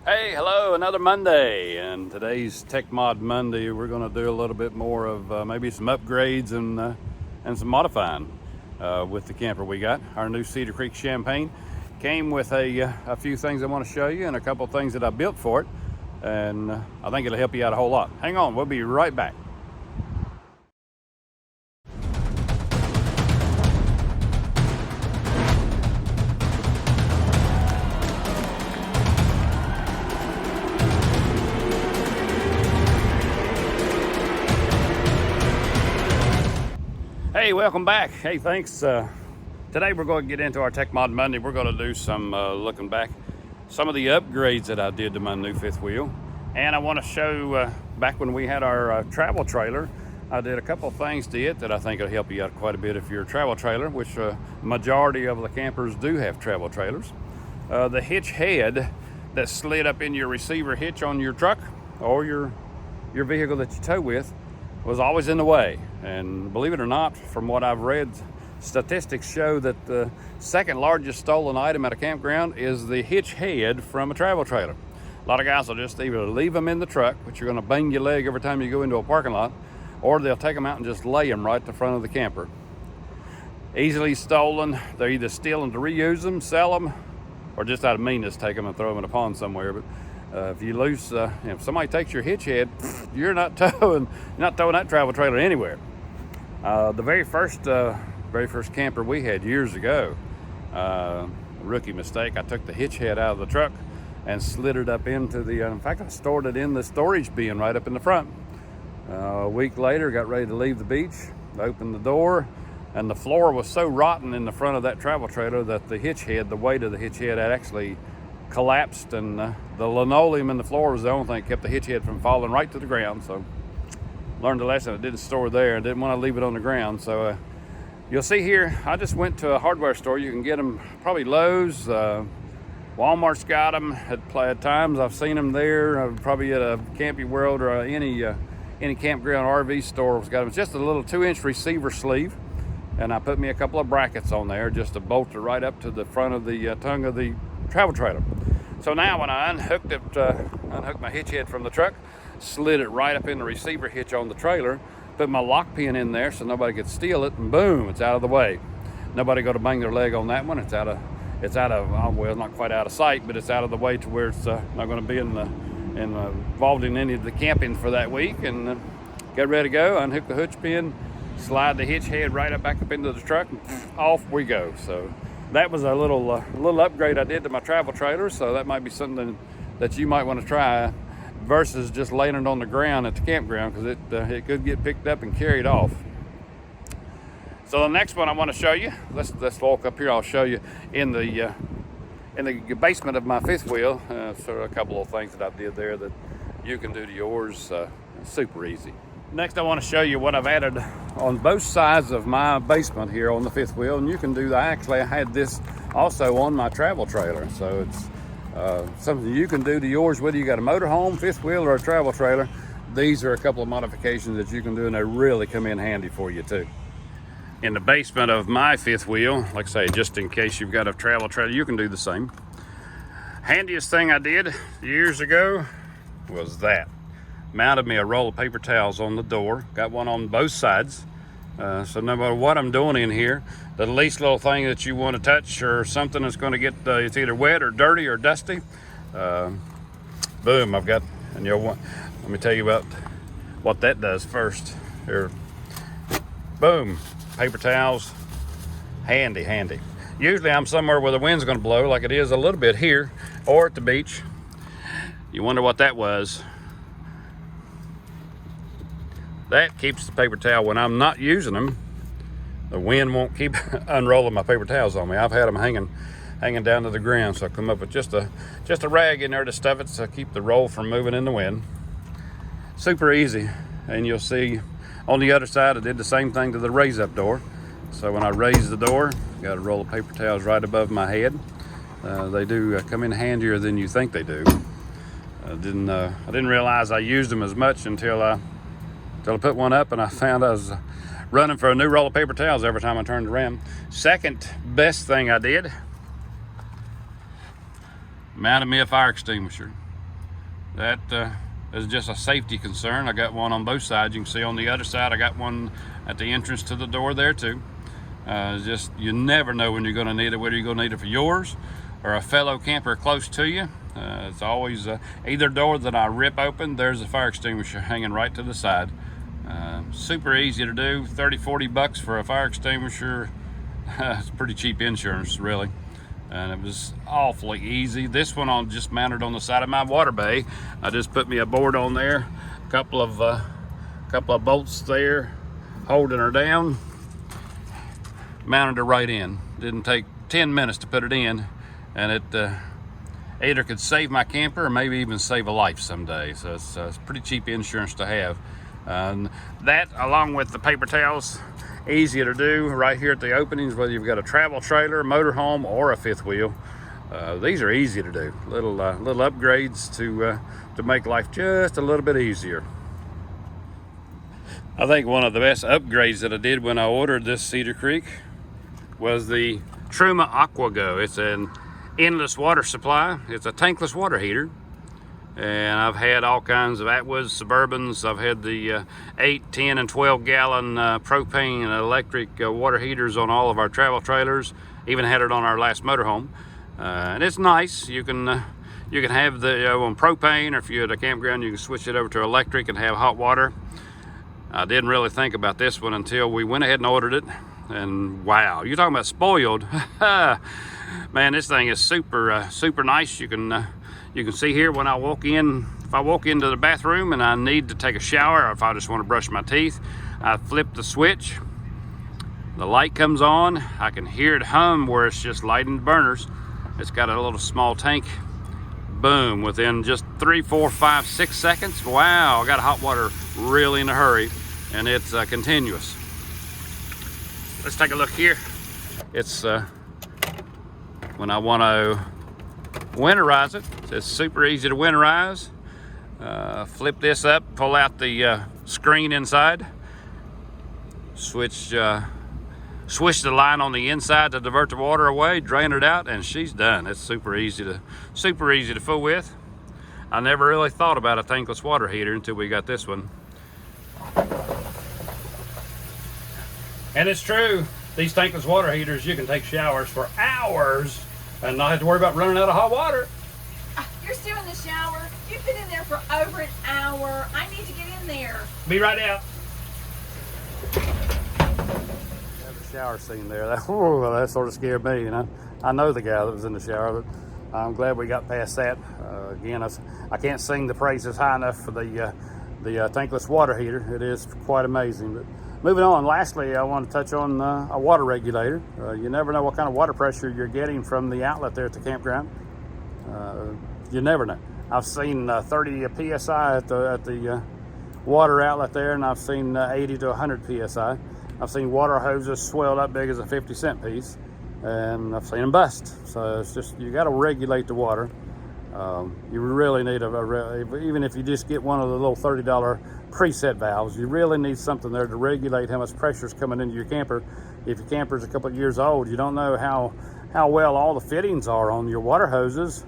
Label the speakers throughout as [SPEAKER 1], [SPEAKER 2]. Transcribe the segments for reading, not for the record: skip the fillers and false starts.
[SPEAKER 1] Hey, hello, another Monday, and today's Tech Mod Monday. We're going to do a little bit more of maybe some upgrades and some modifying with the camper we got. Our new Cedar Creek Champagne came with a few things I want to show you and a couple things that I built for it, and I think it'll help you out a whole lot. Hang on, we'll be right back. Hey, welcome back. Hey, thanks. Today we're going to get into our Tech Mod Monday. We're going to do some looking back, some of the upgrades that I did to my new fifth wheel. And I want to show back when we had our travel trailer, I did a couple of things to it that I think will help you out quite a bit if you're a travel trailer, which majority of the campers do have travel trailers. The hitch head that slid up in your receiver hitch on your truck or your vehicle that you tow with was always in the way. And believe it or not, from what I've read, statistics show that the second largest stolen item at a campground is the hitch head from a travel trailer. A lot of guys will just either leave them in the truck, which you're going to bang your leg every time you go into a parking lot, or they'll take them out and just lay them right at the front of the camper. Easily stolen. They're either stealing to reuse them, sell them, or just out of meanness take them and throw them in a pond somewhere. But if you lose, if somebody takes your hitch head, you're not throwing that travel trailer anywhere. The very first camper we had years ago, a rookie mistake. I took the hitch head out of the truck and slid it up into in fact, I stored it in the storage bin right up in the front. A week later, got ready to leave the beach, opened the door, and the floor was so rotten in the front of that travel trailer that the weight of the hitch head had actually collapsed, and the linoleum in the floor was the only thing that kept the hitch head from falling right to the ground. So learned a lesson. I didn't store there. I didn't want to leave it on the ground. So you'll see here, I just went to a hardware store. You can get them probably Lowe's. Walmart's got them at times. I've seen them there. Probably at a Camping World or any campground RV store has got them. It's just a little 2-inch receiver sleeve. And I put me a couple of brackets on there just to bolt it right up to the front of the tongue of the travel trailer. So now when I unhooked my hitch head from the truck, slid it right up in the receiver hitch on the trailer, put my lock pin in there so nobody could steal it, and boom, it's out of the way. Nobody go to bang their leg on that one. It's out of well, not quite out of sight, but it's out of the way to where it's not going to be involved in any of the camping for that week. And get ready to go, unhook the hitch pin, slide the hitch head right back up into the truck, and off we go. So that was a little upgrade I did to my travel trailer. So that might be something that you might want to try versus just laying it on the ground at the campground, because it could get picked up and carried off. So the next one I want to show you, let's walk up here. I'll show you in the basement of my fifth wheel. So a couple of things that I did there that you can do to yours, super easy. Next, I want to show you what I've added on both sides of my basement here on the fifth wheel, and you can do that. Actually, I had this also on my travel trailer, so it's something you can do to yours, whether you got a motorhome, fifth wheel, or a travel trailer. These are a couple of modifications that you can do, and they really come in handy for you too. In the basement of my fifth wheel, like I say, just in case you've got a travel trailer, you can do the same. Handiest thing I did years ago was that. Mounted me a roll of paper towels on the door, got one on both sides. So no matter what I'm doing in here, the least little thing that you want to touch or something that's going to get, it's either wet or dirty or dusty, boom, I've got, and let me tell you about what that does first. Here, boom, paper towels, handy. Usually I'm somewhere where the wind's going to blow, like it is a little bit here, or at the beach. You wonder what that was. That keeps the paper towel, when I'm not using them, the wind won't keep unrolling my paper towels on me. I've had them hanging down to the ground, so I come up with just a rag in there to stuff it, so keep the roll from moving in the wind. Super easy. And you'll see on the other side I did the same thing to the raise up door. So when I raise the door, got a roll of paper towels right above my head. They do come in handier than you think they do. I didn't realize I used them as much until I put one up, and I found I was running for a new roll of paper towels every time I turned around. Second best thing I did, mounted me a fire extinguisher. That is just a safety concern. I got one on both sides. You can see on the other side, I got one at the entrance to the door there too. Just, you never know when you're going to need it, whether you're going to need it for yours or a fellow camper close to you. It's always either door that I rip open, there's a fire extinguisher hanging right to the side. Super easy to do. 30-40 bucks for a fire extinguisher. It's pretty cheap insurance, really. And it was awfully easy. This one just mounted on the side of my water bay. I just put me a board on there, a couple of bolts there holding her down, mounted her right in. Didn't take 10 minutes to put it in, and it either could save my camper or maybe even save a life someday. So it's pretty cheap insurance to have. That, along with the paper towels, easy to do right here at the openings, whether you've got a travel trailer, motorhome, or a fifth wheel. These are easy to do. Little upgrades to make life just a little bit easier. I think one of the best upgrades that I did when I ordered this Cedar Creek was the Truma AquaGo. It's an endless water supply. It's a tankless water heater. And I've had all kinds of Atwoods, Suburbans. I've had the 8, 10, and 12 gallon propane and electric water heaters on all of our travel trailers. Even had it on our last motorhome. And it's nice. You can have the on propane, or if you're at a campground, you can switch it over to electric and have hot water. I didn't really think about this one until we went ahead and ordered it. And wow, you're talking about spoiled. Man, this thing is super nice. You can see here when I walk in, if I walk into the bathroom and I need to take a shower, or if I just want to brush my teeth, I flip the switch, the light comes on, I can hear it hum where it's just lighting the burners. It's got a little small tank. Boom, within just 3, 4, 5, 6 seconds, wow, I got hot water really in a hurry, and it's continuous. Let's take a look here. It's when I want to winterize it. It's super easy to winterize. Flip this up, pull out the screen inside, switch the line on the inside to divert the water away, drain it out, and she's done. It's super easy to fool with. I never really thought about a tankless water heater until we got this one. And it's true, these tankless water heaters, you can take showers for hours and not have to worry about running out of hot water.
[SPEAKER 2] You're still in the shower. You've been in there for over an hour. I need to get in there.
[SPEAKER 1] Be right out. There's a shower scene there. That sort of scared me, you know. I know the guy that was in the shower, but I'm glad we got past that. Again, I can't sing the praises high enough for the tankless water heater. It is quite amazing. But moving on, lastly, I want to touch on a water regulator. You never know what kind of water pressure you're getting from the outlet there at the campground. You never know. I've seen 30 psi at the water outlet there, and I've seen 80 to 100 psi. I've seen water hoses swelled up big as a 50-cent piece, and I've seen them bust. So it's just, you got to regulate the water. You really need even if you just get one of the little $30 preset valves, you really need something there to regulate how much pressure is coming into your camper. If your camper is a couple of years old, you don't know how well all the fittings are on your water hoses.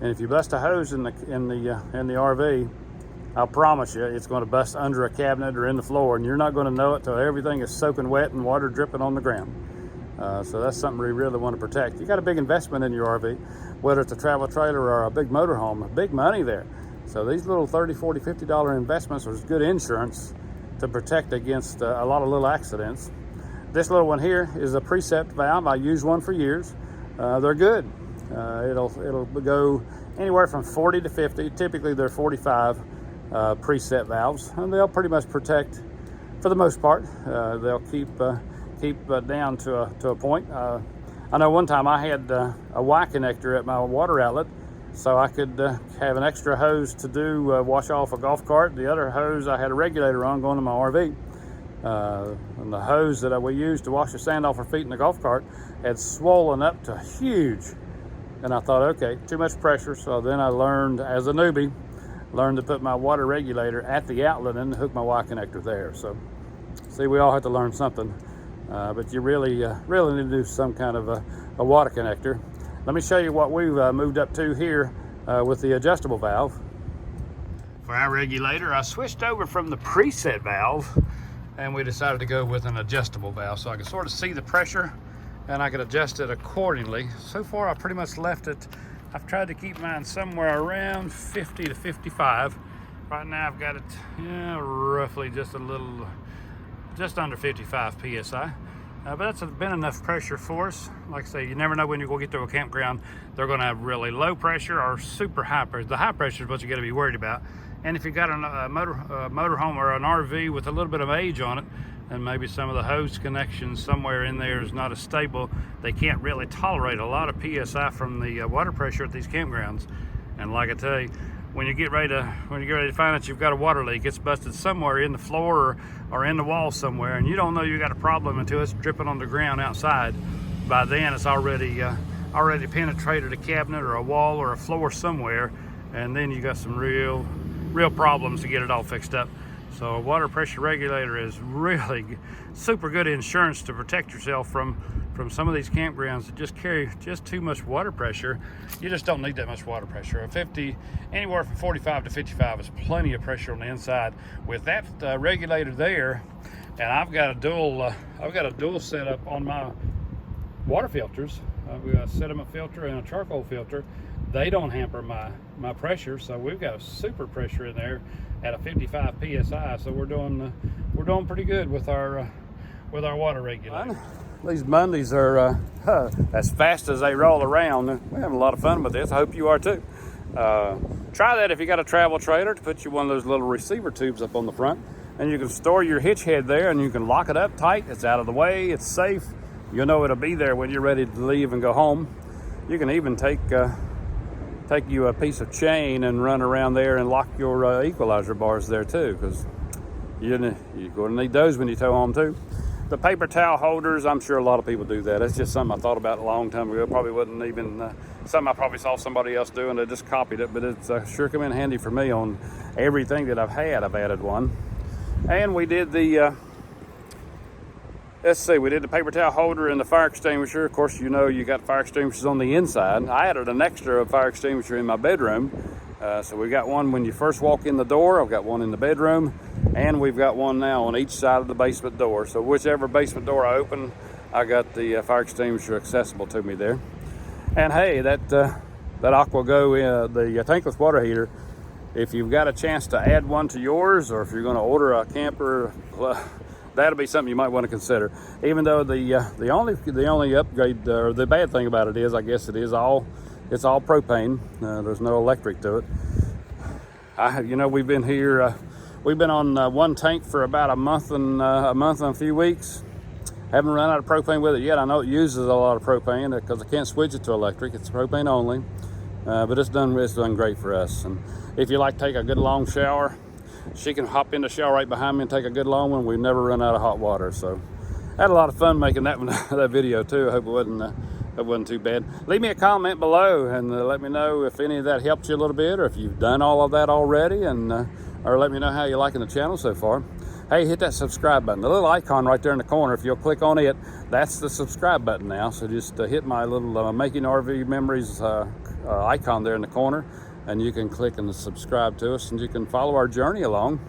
[SPEAKER 1] And if you bust a hose in the RV, I'll promise you it's going to bust under a cabinet or in the floor, and you're not going to know it till everything is soaking wet and water dripping on the ground. So that's something we really want to protect. You got a big investment in your RV, whether it's a travel trailer or a big motorhome, big money there. So these little $30, $40, $50 investments are good insurance to protect against a lot of little accidents. This little one here is a preset valve. I use one for years. They're good. It'll go anywhere from 40 to 50. Typically they're 45 preset valves, and they'll pretty much protect for the most part. They'll keep down to a point. I know one time I had a Y connector at my water outlet, so I could have an extra hose to do wash off a golf cart. The other hose I had a regulator on going to my RV. And the hose that we used to wash the sand off our feet in the golf cart had swollen up to huge. And I thought, okay, too much pressure. So then I learned, as a newbie, to put my water regulator at the outlet and hook my Y connector there. So, see, we all have to learn something. But you really need to do some kind of a water connector. Let me show you what we've moved up to here with the adjustable valve. For our regulator, I switched over from the preset valve and we decided to go with an adjustable valve so I could sort of see the pressure and I could adjust it accordingly. So far, I pretty much left it. I've tried to keep mine somewhere around 50 to 55. Right now, I've got it roughly just under 55 PSI. But that's been enough pressure for us. Like I say, you never know when you're going to get to a campground. They're going to have really low pressure or super high pressure. The high pressure is what you got to be worried about. And if you've got a motorhome or an RV with a little bit of age on it, and maybe some of the hose connections somewhere in there is not as stable, they can't really tolerate a lot of PSI from the water pressure at these campgrounds. And like I tell you, when you get ready to find out you've got a water leak, it's busted somewhere in the floor or in the wall somewhere, and you don't know you got a problem until it's dripping on the ground outside. By then, it's already penetrated a cabinet or a wall or a floor somewhere, and then you got some real problems to get it all fixed up. So a water pressure regulator is really super good insurance to protect yourself from some of these campgrounds that just carry just too much water pressure. You just don't need that much water pressure. Anywhere from 45 to 55 is plenty of pressure on the inside. With that regulator there, and I've got a dual setup on my water filters. I've got a sediment filter and a charcoal filter. They don't hamper my pressure, so we've got a super pressure in there at a 55 PSI. So we're doing pretty good with our water regulator. These Mondays are as fast as they roll around. We're having a lot of fun with this. I hope you are too. Try that if you got a travel trailer, to put you one of those little receiver tubes up on the front, and you can store your hitch head there, and you can lock it up tight. It's out of the way. It's safe. You'll know it'll be there when you're ready to leave and go home. You can even take you a piece of chain and run around there and lock your equalizer bars there too, because you're going to need those when you tow home too. The paper towel holders, I'm sure a lot of people do that. It's just something I thought about a long time ago. Probably wasn't even something I probably saw somebody else do and I just copied it, but it's sure come in handy for me on everything that I've had. I've added one. And we did the we did the paper towel holder and the fire extinguisher. Of course, you know you got fire extinguishers on the inside. I added an extra fire extinguisher in my bedroom. So we got one when you first walk in the door. I've got one in the bedroom, and we've got one now on each side of the basement door. So whichever basement door I open, I got the fire extinguisher accessible to me there. And hey, that AquaGo, the tankless water heater, if you've got a chance to add one to yours, or if you're going to order a camper, that'll be something you might want to consider. Even though the only upgrade, or the bad thing about it is, I guess it's all propane. There's no electric to it. We've been here. We've been on one tank for about a month and a few weeks. Haven't run out of propane with it yet. I know it uses a lot of propane because I can't switch it to electric. It's propane only, but it's done great for us. And if you like to take a good long shower, she can hop in the shower right behind me and take a good long one. We've never run out of hot water. So I had a lot of fun making that video too. I hope it wasn't too bad. Leave me a comment below and let me know if any of that helped you a little bit, or if you've done all of that already, and or let me know how you're liking the channel so far. Hey, hit that subscribe button. The little icon right there in the corner, if you'll click on it, that's the subscribe button now. So just hit my little Making RV Memories icon there in the corner, and you can click and subscribe to us, and you can follow our journey along.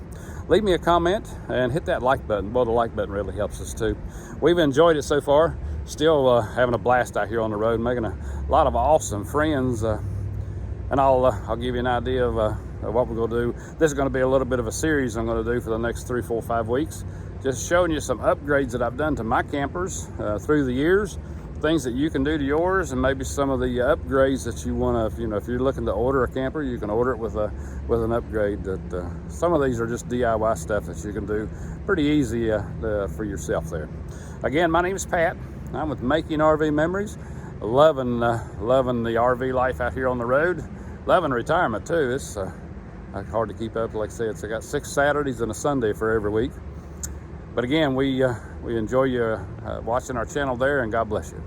[SPEAKER 1] Leave me a comment and hit that like button. Well, the like button really helps us too. We've enjoyed it so far. Still having a blast out here on the road, making a lot of awesome friends. And I'll give you an idea of what we're going to do. This is going to be a little bit of a series I'm going to do for the next 3, 4, 5 weeks. Just showing you some upgrades that I've done to my campers through the years. Things that you can do to yours, and maybe some of the upgrades that you want to, if you're looking to order a camper, you can order it with an upgrade. That some of these are just DIY stuff that you can do pretty easy for yourself there. Again, my name is Pat. I'm with Making RV Memories. Loving the RV life out here on the road. Loving retirement too. It's hard to keep up. Like I said, I got 6 Saturdays and a Sunday for every week. But again, we enjoy you watching our channel there, and God bless you.